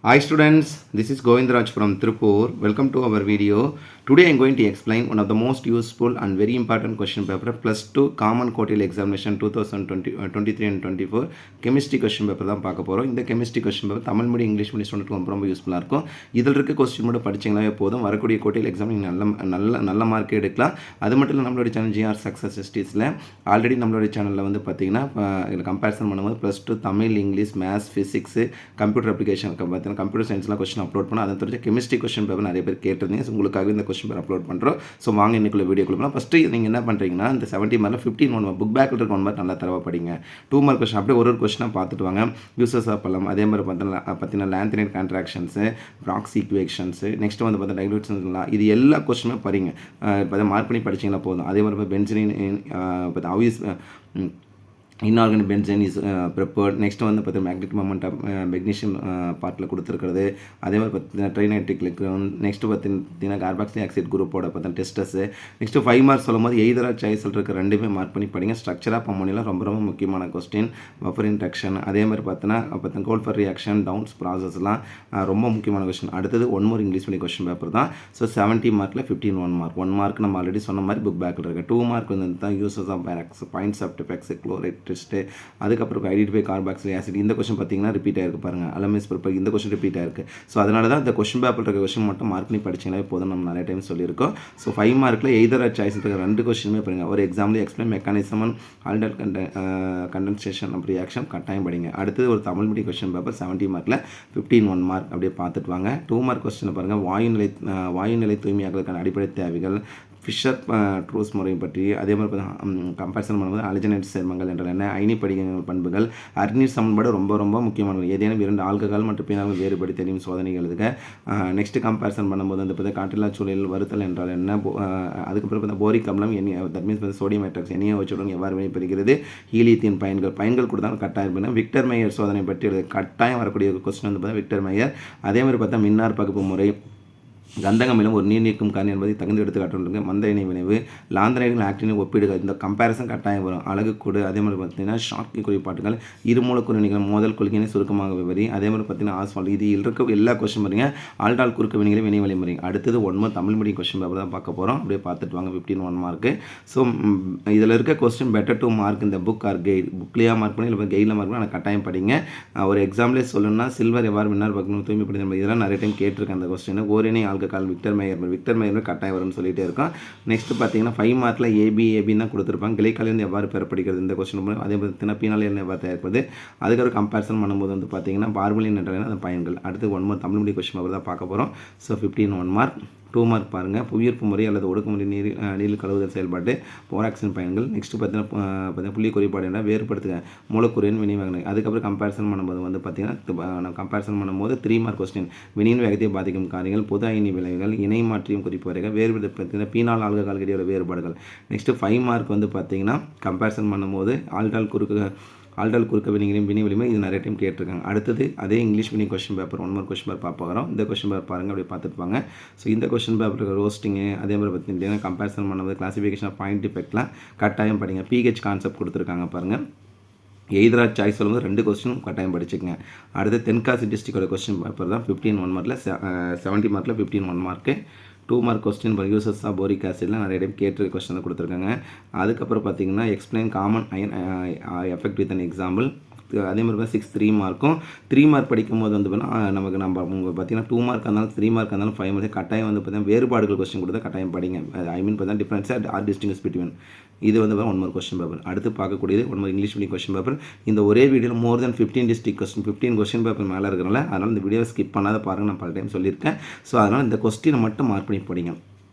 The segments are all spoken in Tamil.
Hi students, this is Govindraj from Tripur. Welcome to our video. Today I am going to explain one of the most useful and very important question paper plus 2 common quarterly examination 2023 and 24 chemistry question paper தான் பார்க்க போகிறோம். இந்த chemistry question paper Tamil medium English medium ஸ்டூடெண்ட்க்கு ரொம்ப யூஸ்ஃபுல்லாக இருக்கும். இதில் இருக்க கொஸ்டின் மட்டும் படிச்சிங்களாவே போதும், வரக்கூடிய குவார்டர்லி எக்ஸாம் நீங்கள் நல்ல மார்க் எடுக்கலாம். அது மட்டும் இல்லை, நம்மளோட சேனல் ஜிஆர் சக்ஸஸ் ஸ்டடீஸில் ஆல்ரெடி நம்மளோட சேனலில் வந்து பார்த்தீங்கன்னா இதில் கம்பேரிசன் பண்ணும்போது plus 2 Tamil English maths physics computer அப்ளிகேஷனுக்கு பார்த்தீங்கன்னா கம்ப்யூட்டர் சயின்ஸ்லாம் கொஸ்டின் அப்லோட் பண்ணோம். அதை தெரிஞ்ச கெமிஸ்ட்ரி கொஸ்டின் பேப்பர் நிறைய பேர் கேட்டிருந்தீங்க. உங்களுக்காக இந்த கொஸ்டின் பேப்பர் அப்லோட் பண்ணுறோம். ஸோ வாங்க இன்னைக்குள்ள வீடியோ கொடுக்கலாம். ஃபஸ்ட்டு நீங்கள் என்ன பண்ணுறீங்கன்னா, இந்த 70 மார்க்கில் 15 ஒன் புக் பேக்கில் இருக்க 1 மார்க் நல்லா தரவா படிங்க. 2 மார்க் கொஸ்டின் அப்படியே ஒரு கொஸ்டினாக பார்த்துட்டு வாங்க. யூசஸ் ஆஃப் பலம், அதே மாதிரி பார்த்தீங்கன்னா லேந்தினைட் கான்ட்ராக்ஷன்ஸு, ப்ராக்ஸ் ஈக்குவேஷன்ஸு, நெக்ஸ்ட் வந்து பார்த்தீங்கன்னா டைலூஷன்ஸ்லாம், இது எல்லா கொஸ்டினுமே படிங்க. இப்போ மார்க் பண்ணி படிச்சிங்கன்னா போதும். அதே மாதிரி benzene Avis inorganic pension is prepared. Next வந்து பார்த்தீங்கன்னா மேக்னெட்டிக் மொமெண்ட் ஆஃப் மெக்னீஷியம் பார்ட்டில் கொடுத்துருக்கிறது. அதே மாதிரி பார்த்தீங்கன்னா ட்ரைனைட்ரிக் எலக்ட்ரான். நெக்ஸ்ட் பார்த்தீங்கன்னா கார்பாக்சிலிக் ஆக்சைடு குரூப்போட பார்த்தீங்கன்னா டெஸ்டஸு. நெக்ஸ்ட் 5 மார்க்ஸ் சொல்லும் போது எய்தரா சாய்ஸில் இருக்க ரெண்டுமே மார்க் பண்ணி படிங்க. ஸ்ட்ரக்சர் ஆஃப் அமோனியில் ரொம்ப முக்கியமான கொஸ்டின். பஃபர் இன்ட்ராக்ஷன், அதே மாதிரி பார்த்தீங்கன்னா கோல்ட் ஃபர் ரியாக்ஷன், டவுன்ஸ் ப்ராசஸ்லாம் ரொம்ப முக்கியமான கொஸ்டின். அடுத்தது 1 மோர் இங்கிலீஷ் மீடியம் கொஸ்டின் பேப்பர் தான். ஸோ 70 மார்க்கில் 15 1 மார்க். 1 மார்க் நம்ம ஆல்ரெடி சொன்ன மாதிரி புக் பேக்கில் இருக்குது. 2 மார்க் வந்து தான் uses of borax, points of defects, chloride test, அதுக்கப்புறம் ஐடென்டிஃபை கார்பாக்சிலிக் ஆசிட். இந்த கொஸ்டின் பார்த்தீங்கன்னா ரிப்பீட் ஆயிருக்கு பாருங்கள். அலமிஸ் ப்ரிப்பேர், இந்த கொஸ்டின் ரிப்பீட் ஆயிருக்கு. ஸோ அதனால தான் இந்த கொஸ்டின் பேப்பர் இருக்க கொஸ்டின் மட்டும் மார்க் பண்ணி படிச்சிங்கனாலே போதும், நம்ம நிறைய டைம் சொல்லியிருக்கோம். ஸோ 5 மார்க்கில் எய்தர் சாய்ஸ் இருக்க 2 கொஸ்டினுமே பாருங்கள். ஒரு example explain mechanism and aldol condensation of reaction கட்டாயம் படிங்க. அடுத்தது ஒரு தமிழ் மீடியம் கொஸ்டின் பேப்பர் 70 மார்க்கில் 15 1 மார்க் அப்படியே பார்த்துட்டு வாங்க. 2 மார்க் கொஸ்டின் பாருங்கள். வாயு நிலை தூய்மையாக்குவதற்கான அடிப்படை தேவைகள், ஃபிஷர் ட்ரூஸ் முறை பற்றி, அதே மாதிரி கம்பேரிசன் பண்ணும்போது அலஜனைட் சேர்மங்கள் என்றால் என்ன, அயனி படிகங்கள் பண்புகள், அர்னீர் சமன்பாடு ரொம்ப முக்கியமானது. ஏதேனும் 2 ஆல்கஹால் மற்றும் பீனால்கள் வேறுபடி தெரியும் சோதனைகள் எழுதுக. நெக்ஸ்ட் கம்பேரிசன் பண்ணும்போது வந்து பார்த்தா காற்றில்லா சூழலில் வருத்தல் என்றால் என்ன, அதுக்கப்புறம் பார்த்தா போரிக் அமிலம் தட் மீன்ஸ் சோடியம் ஹைட்ராக்சைடு எண்ணெயை வச்சுடன் எவ்வாறு வினைபெறுகிறது, ஹீலியத்தின் பயன்கள் கொடுத்தாலும் கட்டாயம் பண்ண. விக்டர் மேயர் சோதனை பற்றி எழுது கட்டாயம் வரக்கூடிய கொஸ்டின் வந்து பார்த்தா விக்டர் மேயர். அதே மாதிரி பார்த்தா மின்னார் பகுப்பு முறை, கந்தகமிலம் ஒரு நீர் நீக்கும் காரணி என்பதை தகுந்த எடுத்துக்காட்டுங்க. மந்த இணை விளைவு, லாந்தனைடுகள் ஆக்டினை ஒப்பிடுக, இந்த கம்பேரிசன் கட்டாயம் வரும். அழகுக்கூடு, அதே மாதிரி பார்த்தீங்கன்னா ஷார்ட்கி குறிப்பாட்டுகள், இருமூலக்கூறு வினைகள் மோதல் கொள்கையினை சுருக்கமாக விவரி, அதே மாதிரி பார்த்தீங்கன்னா ஆஸ்வால்ட். இது இருக்க எல்லா கொஸ்டின் பாருங்க. ஆல்டால் குறுக்க வினைகளை வினை வழிமுறை. அடுத்தது 1 மோர் தமிழ் மீடியம் கொஸ்டின் பேப்பர் தான் பார்க்க போகிறோம். அப்படியே பார்த்துட்டு வாங்க. 15 1 மார்க்கு. ஸோ இதில் இருக்க கொஸ்டின் பெட்டர் டு மார்க் இந்த புக் ஆர் கைட். புக்லேயே மார்க் பண்ணி இல்லை கைடில் மார்க் பண்ணி ஆனால் கட்டாயம் படிங்க. ஒரு எக்ஸாம்பிளே சொல்லணும்னா சில்வர் எவ்வாறு மின்னார் பார்க்கணும், தூய்மைப்படுத்த, இதெல்லாம் நிறைய டைம் கேட்டிருக்கேன் அந்த கொஸ்டின். ஓரினை ஆல்கஹால், விக்டர் மேயர் கட்டாயம் வரும்னு சொல்லிட்டே இருக்கோம். நெக்ஸ்ட் பார்த்தீங்கன்னா 5 மார்க்கில் ஏபி தான் கொடுத்துருப்பாங்க. கிளைக்காலிருந்து எவ்வாறு பெறப்படுகிறது இந்த கொஸ்டின். அதே மாதிரி பீனாலில் எவ்வாறு தயாரிப்பது, அதுக்கப்புறம் கம்பேரிசன் பண்ணும்போது வந்து பார்த்தீங்கன்னா பார்பலின் என்ற அந்த பயன்கள். அடுத்து 1 மோர் தமிழ் மீடியம் கொஸ்டின் பேப்பர் தான் பார்க்க போகிறோம். So 15 1 mark. 2 மார்க் பாருங்கள். புவியீர்ப்பு முறை அல்லது ஒடுக்குமுறை நீரில் கழுவுதல் செயல்பாட்டு, போராக்சின் பயன்கள். நெக்ஸ்ட் பார்த்தீங்கன்னா புள்ளி குறைபாடு என்ன, வேறுபடுத்துக மூலக்கூறின் வினைவேகனை. அதுக்கப்புறம் கம்பேரிசன் பண்ணும்போது வந்து பார்த்தீங்கன்னா கம்பேரிசன் பண்ணும்போது 3 மார்க் கொஸ்டின். வினையின் வேகத்தை பாதிக்கும் காரியங்கள், பொது அயனி விளைவுகள், இணை மாற்றியும் குறிப்பு வரைகள், வேறுபடுத்த பார்த்தீங்கன்னா பீனால் ஆல்கஹால் இடையோட வேறுபாடுகள். நெக்ஸ்ட்டு 5 மார்க் வந்து பார்த்தீங்கன்னா கம்பேரிசன் பண்ணும்போது ஆல்டால் குறுக்க வினைகளையும் வினை வலிமை, இது நிறைய டைம் கேட்டிருக்காங்க. அடுத்தது அதே English medium question paper 1 more question paper பார்க்க போகிறோம். இந்த கொஸ்டின் பேப்பர் பாருங்கள், அப்படியே பார்த்துருப்பாங்க. ஸோ இந்த கொஸ்டின் பேப்பருக்கு ரோஸ்டிங்கு, அதே மாதிரி பார்த்தீங்கன்னா கம்பேரிசன் பண்ணும்போது கிளாசிஃபிகேஷன் ஆஃப் பாயிண்ட் டிஃபெக்ட்லாம் கட்டாயம் படிங்க. பிஹெச் கான்செப்ட் கொடுத்துருக்காங்க பாருங்கள். எய்தரா சாய்ஸ் சொல்லும்போது 2 கொஸ்டினும் கட்டாயம் படிச்சுக்கங்க. அடுத்து தென்காசி டிஸ்ட்ரிக்டோட கொஸ்டின் பேப்பர் தான் 15 1 மார்க்கில் 70 மார்க்கில் 15 1 mark. 2 mark question uses of boric ஆசிட்லாம் நிறைய டைம் கேட்டு கொஸ்டின் தான் கொடுத்துருக்காங்க. அதுக்கப்புறம் பார்த்தீங்கன்னா explain common ion effect with an example. அதே மாதிரி 6 3 மார்க்கும். 3 மார்க் படிக்கும்போது வந்து பார்த்தீங்கன்னா நம்ம பார்த்தீங்கன்னா 2 மார்க் இருந்தாலும் 3 மார்க் இருந்தாலும் 5 மார்க் கட்டாயம் வந்து பார்த்தீங்கன்னா வேறுபாடுகள் கொஸ்டின் கொடுத்தா கட்டாயம் படிங்க. ஐ மீன் பார்த்தீங்கன்னா டிஃப்ரென்ஸ் ஆர் டிஸ்டிங்ஸ் பிட்வீன். இது வந்து 1 மோர் கொஸ்டின் பேப்பர். அடுத்து பார்க்கக்கூடியது 1 மோர் இங்கிலீஷ் மீடியம் கொஸ்டின் பேப்பர். இந்த ஒரே வீடியோவில் மோர் தென் 15 டிஸ்ட்ரிக்ட் கொஸ்டின் 15 கொஸ்டின் பேப்பர் மேலே இருக்கிறனால அதனால் இந்த வீடியோவை ஸ்கிப் பண்ணாத பாருங்கள். நான் பல டைம் சொல்லியிருக்கேன். ஸோ அதனால் இந்த கொஸ்டினை மட்டும் மார்க் பண்ணி படிங்க.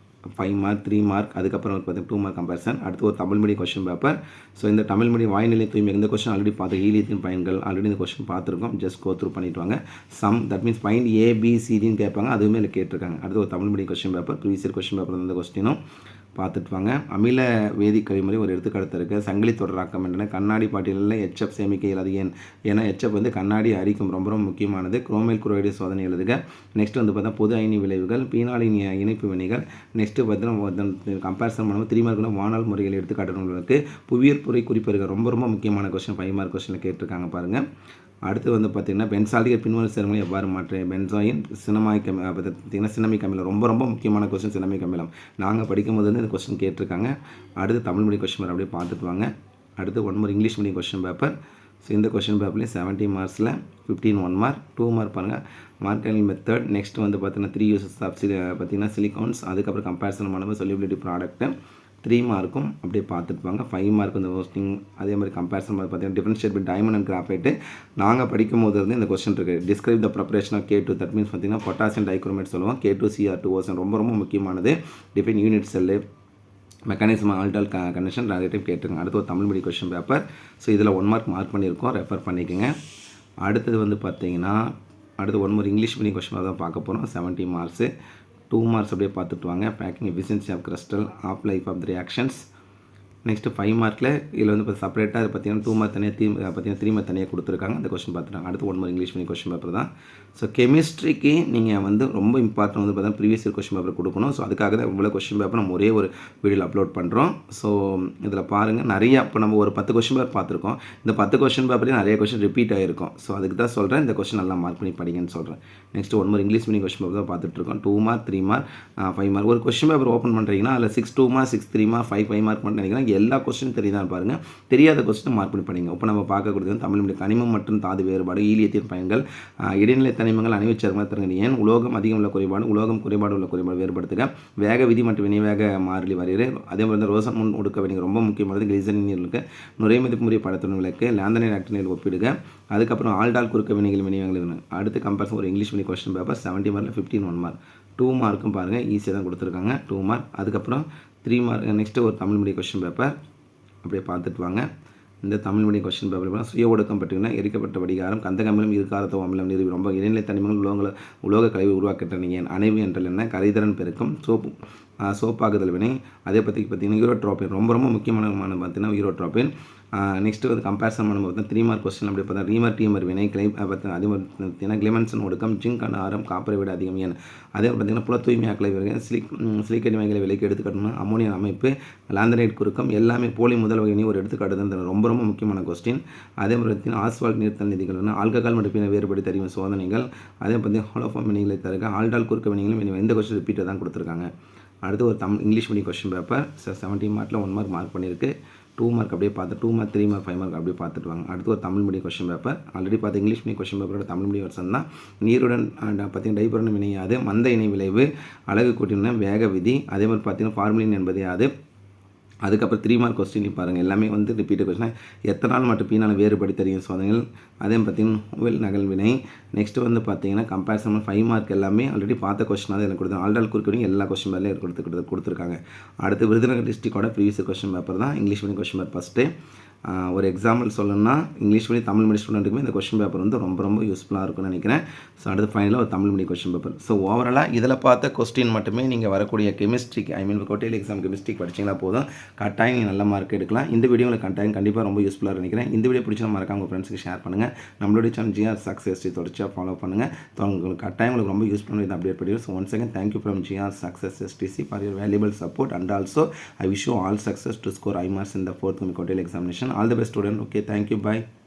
5 மார்க் 3 மார்க், அதுக்கப்புறம் பார்த்தீங்கன்னா 2 மார்க் கம்பேரிசன். அடுத்து ஒரு Tamil medium question paper. So இந்த தமிழ் மீடியம் வாய்நிலை தூய்மை இந்த கொஸ்டின் ஆல்ரெடி பார்த்து ஹீலியத்தின் பயன்கள் ஆல்ரெடி இந்த கொஸ்டின் பார்த்துருக்கோம். ஜஸ்ட் கோ த்ரூ பண்ணிட்டு வாங்க. சம் தட் மீன்ஸ் பாயிண்ட் ஏபிசிடின்னு கேட்பாங்க, அதுவுமே இல்லை கேட்டிருக்காங்க. அடுத்து ஒரு Tamil medium question paper previous question paper இந்த கொஸ்டினும் பார்த்துட்டு வாங்க. அமில வேதி கழிமுறை ஒரு எடுத்துக்காட்டு இருக்குது. சங்கிலி தொடராக்கம் என்ன, கண்ணாடி பாட்டிலில் எச்எஃப் சேமிக்க இயலாது. ஏன்னா எச்எஃப் வந்து கண்ணாடி அரிக்கும், ரொம்ப முக்கியமானது. குரோமைல் குரோரைடு சோதனை எழுதுக. நெக்ஸ்ட் வந்து பார்த்தா பொது அயனி விளைவுகள், பீனாலின் இணைப்பு வினைகள். நெக்ஸ்ட்டு பார்த்தீங்கன்னா கம்பேரிசன் பண்ணும்போது 3 மார்க் வானால் முறைகள் எடுத்துக்காட்டுகளுக்கு புவியீர்ப்புரை குறிப்பிருக்க ரொம்ப முக்கியமான கொஸ்டின் 5 மார்க் கொஸ்டினில் கேட்டிருக்காங்க பாருங்கள். அடுத்து வந்து பார்த்திங்கன்னா பென்சால்டிகை பின்வரும் சேர்மங்களை எவ்வாறு மாற்று பென்சாயின் சினமாய்க் பார்த்திங்கன்னா சினமிக் அமிலம் ரொம்ப ரொம்ப முக்கியமான கொஸ்டின் சினமிக் அமிலம் நாங்கள் படிக்கும்போது வந்து இந்த கொஸ்டின் கேட்டிருக்காங்க. அடுத்து தமிழ் மீடியம் கொஸ்டின் பேப்பர் அப்படியே பார்த்துட்டு வாங்க. அடுத்து 1 more English medium question paper. So இந்த கொஸ்டின் பேப்பர்லேயும் 70 மார்க்ஸில் 15 1 மார்க் 2 மார்க் பாருங்கள் மார்க்கெட்டிங் மெத்தட். நெக்ஸ்ட் வந்து பார்த்தீங்கன்னா 3 uses ஆஃப் பார்த்தீங்கன்னா சிலிகான்ஸ், அதுக்கப்புறம் கம்பேரிசன் பண்ணும்போது சொல்யூபிலிட்டி ப்ராடக்ட்டு 3 மார்க்கும் அப்படியே பார்த்துட்டு வாங்க. 5 மார்க் இந்த ஹோஸ்டிங், அதே மாதிரி கம்பேரிசன் பார்த்தீங்கன்னா differentiate bit diamond and graphite. நாங்கள் படிக்கும் போது வந்து இந்த கொஸ்டின் இருக்குது. Describe the preparation of K2, that means பார்த்தீங்கன்னா பொட்டாசியம் டைக்ரோமேட் சொல்லுவோம். K2Cr2O ரொம்ப ரொம்ப முக்கியமானது. Define unit cell mechanism aldol condition நிறைய டைம் கேட்டிருக்காங்க. அடுத்து ஒரு Tamil medium question paper. So இதில் 1 மார்க் மார்க் பண்ணியிருக்கோம், ரெஃபர் பண்ணிக்கோங்க. அடுத்தது வந்து பார்த்தீங்கன்னா அடுத்து 1 more English medium question paper தான் பார்க்க போகிறோம். 70 மார்க்ஸு 2 மார்க்ஸ் அப்படியே பார்த்துட்டு வாங்க. Packing efficiency of crystal, half life of the reactions. Next 5 மார்க்கில் இதில் வந்து இப்போ செப்பரேட்டாக அது பார்த்தீங்கன்னா 2 மார்க் தனியாக பார்த்தீங்கன்னா 3 மார்க் தனியாக கொடுத்துருக்காங்க. அந்த கொஸ்டின் பார்த்துட்டாங்க. அடுத்து 1 more English medium question paper தான். ஸோ கெமிஸ்ட்ரிக்கு நீங்கள் வந்து ரொம்ப இம்பார்ட்டன் வந்து பார்த்தீங்கன்னா ப்ரீவியஸ் இயர் கொஸ்டின் பேப்பர் கொடுக்கணும். ஸோ அதுக்காக தான் இவ்வளோ கொஸ்டின் பேப்பர் நம்ம ஒரே ஒரு வீடியோவில் அப்லோட் பண்ணுறோம். ஸோ இதில் பாருங்கள் நிறையா இப்போ நம்ம ஒரு 10 கொஸ்டின் பேப்பர் பார்த்துருக்கோம். இந்த 10 கொஸ்டின் பேப்பர்லேயும் நிறைய கொஸ்டின் ரிப்பீட் ஆகிருக்கும். ஸோ அதுக்கு தான் சொல்கிறேன் இந்த கொஸ்டின் நல்லா மார்க் பண்ணி படிங்கன்னு சொல்கிறேன். Next 1 more English medium question paper தான் பார்த்துட்ருக்கோம். 2 மார்க் 3 மார்க் 5 மார்க். ஒரு கொஸ்டின் பேப்பர் ஓப்பன் பண்ணுறீங்கன்னா அதில் 6 2 மார்க் 6 3 மார்க் 5 மார்க் பண்ணிங்கன்னா எல்லா கொஸ்டின் தெரியுதான் பாருங்கள். தெரியாத கொஸ்டின் மார்க் பண்ணி படிங்க. இப்போ நம்ம பார்க்கக்கூடியது தமிழ் மீடியம் கனிமம் மற்றும் தாது வேறுபாடு, ஈலியத்தின் பயன்கள், இடைநிலை தனிமங்கள், அணைவுச் சேர்மங்கள் தருங்க. ஏன் உலோகம் அதிகம் உள்ள குறைபாடு, உலோகம் குறைபாடு உள்ள குறைபாடு வேறுபடுத்துக, வேக விதி மற்றும் வினைவேக மாறிலி வரையறை. அதே மாதிரி ரோசன் முன் ஒடுக்க வினைகள் ரொம்ப முக்கியமானது. கிளிசரின் நீர்களுக்கு நுரை மதிப்பு முறை படத்துடன் விளக்கு, லேந்தனைட் ஆக்டினைல் ஒப்பிடுக. அதுக்கப்புறம் ஆல்டால் குறுக்க வினைகள் வினைவேகங்கள். அடுத்து கம்பேரிசன் ஒரு இங்கிலீஷ் மீடியம் கொஸ்டின் பேப்பர் 70 மார்க்கில் 15 1 மார்க் 2 மார்க்கும் பாருங்கள் ஈஸியாக தான் கொடுத்துருக்காங்க. 2 மார்க். அதுக்கப்புறம் 3 மார்க். நெக்ஸ்ட்டு ஒரு தமிழ் மீடியம் கொஸ்டின் பேப்பர் அப்படியே பார்த்துட்டு வாங்க. இந்த தமிழ் மீடியம் கொஸ்டின் பேப்பர் சுய ஒடுக்கம் பற்றினா எரிக்கப்பட்ட வடிகாரம், கந்தகமிலம் இருக்காரத்தோ அமிலம் நிறுவி ரொம்ப இடைநிலை தனிமங்கள் உலோக கலவை உருவாக்கின்றன. அணைவு என்றால் என்ன, கரைதிறன் பெருக்கம், சோப்பாகுதல் வினை. அதே பற்றி பார்த்தீங்கன்னா யூரோட்ரோபின் ரொம்ப ரொம்ப முக்கியமான பார்த்தீங்கன்னா யூரோட்ரோபின். நெக்ஸ்ட்டு வந்து கம்பேரிசன் பண்ணும்போது பார்த்தா 3 மார்க் கொஸ்டின் அப்படி பார்த்தா ரீமர் டீமர் வினை அதே மாதிரி பார்த்தீங்கன்னா கிளிமன்சன் ஒடுக்கம், ஜிங்க் அண்ட் ஆரம் காப்பரை விட அதிகம். ஏன் அதே பார்த்தீங்கன்னா புல தூய்மையாக்கலை சிலிக்கேட் வகைகளை விலைக்கு எடுத்துக்காட்டணும். அமோனியன் அமைப்பு, லாந்தனைட் குறுக்கம் எல்லாமே போலி முதல் வகை ஒரு எடுத்துக்காட்டு தான் ரொம்ப ரொம்ப முக்கியமான கொஸ்டின். அதே மாதிரி பார்த்தீங்கன்னா ஆஸ்வால்ட் நீர்த்தல் நிதிகள், ஆல்கஹால் மற்றும் பிற வேறுபடி தெரியும் சோதனைகள். அதே பார்த்தீங்கன்னா ஹோலோஃபார்ம் வினைகளை தருக, ஆல்டால் குறுக்க வினைகளும் இந்த கொஸ்டின் ரிப்பீட்டை தான் கொடுத்துருக்காங்க. அடுத்து ஒரு இங்கிலீஷ் மீடியம் கொஸ்டின் பேப்பர் 70 மார்க்கில் 1 மார்க் மார்க் பண்ணியிருக்கு. 2 மார்க் அப்படியே பார்த்து 2 மார்க் 3 மார்க் 5 மார்க் அப்படியே பார்த்துட்டு வாங்க. அடுத்து ஒரு Tamil medium question paper already பார்த்து இங்கிலீஷ் மீடியம் கொஸ்டின் பேப்பரோட தமிழ் மீடியம் வருஷம் தான். நீருடன் பார்த்தீங்கன்னா டைபுரன் வினையாது, மந்த இணை விளைவு, அழகு கூட்டின வேக விதி, அதே மாதிரி பார்த்தீங்கன்னா ஃபார்முலின் என்பது அது. அதுக்கப்புறம் 3 மார்க் கொஸ்டின் பாருங்கள் எல்லாமே வந்து ரிப்பீட்டட் கொஸ்டின். எத்தனால் மற்றும் பீனால் வேறுபடி தெரியும் சோதனைகள். அதே பார்த்தீங்கன்னா நோவல் நகல் வினை. நெக்ஸ்ட்டு வந்து பார்த்தீங்கன்னா கம்பேரிசன் 5 மார்க் எல்லாமே ஆல்ரெடி பார்த்த கொஸ்டினாக தான் எனக்கு கொடுத்தாங்க. ஆல்டால் குறுக்கு எல்லா கொஸ்டின் பேர்லையும் கொடுத்துருக்காங்க. அடுத்து விருதுநகர் டிஸ்ட்ரிக்டோட ப்ரீவியஸ் கொஸ்டின் பேப்பர் தான் English medium question paper first. ஒரு எக்ஸாம்பிள் சொல்லணும்னா இங்கிலீஷ் மீடியம் தமிழ் மீடியம் ஸ்டூடெண்ட்டுக்குமே இந்த கொஸ்டின் பேப்பர் வந்து ரொம்ப ரொம்ப யூஸ்ஃபுல்லாக இருக்கும்னு நினைக்கிறேன். ஸோ அடுத்து ஃபைனலாக ஒரு Tamil medium question paper. So ஓவராலாக இதில் பார்த்த கொஸ்டின் மட்டுமே நீங்கள் வரக்கூடிய கெமிஸ்ட்ரிக்கு கோட்டையில் எக்ஸாம் கெமிஸ்ட்ரிக்கு படிச்சிங்கன்னா போதும், கட்டாயம் நீங்கள் நல்ல மார்க் எடுக்கலாம். இந்த வீடியோ உங்களுக்கு கண்டிப்பாக ரொம்ப யூஸ்ஃபுல்லாக நினைக்கிறேன். இந்த வீடியோ பிடிச்சா மறக்காம உங்கள் ஃப்ரெண்ட்ஸுக்கு ஷேர் பண்ணுங்கள். நம்மளுடைய சேனல் ஜிஆர் சக்ஸஸ் தொடர்ச்சியாக ஃபாலோ பண்ணுங்கள். உங்களுக்கு கட்டாயம் உங்களுக்கு ரொம்ப யூஸ்ஃபுல்லாக இதை அப்டேட் பண்ணிடுவோம். So once again thank you from GR success STC for your valuable support and also I wish you all success to score high marks in the 4th கோட்டையில் examination. All the best student. Okay, thank you. Bye.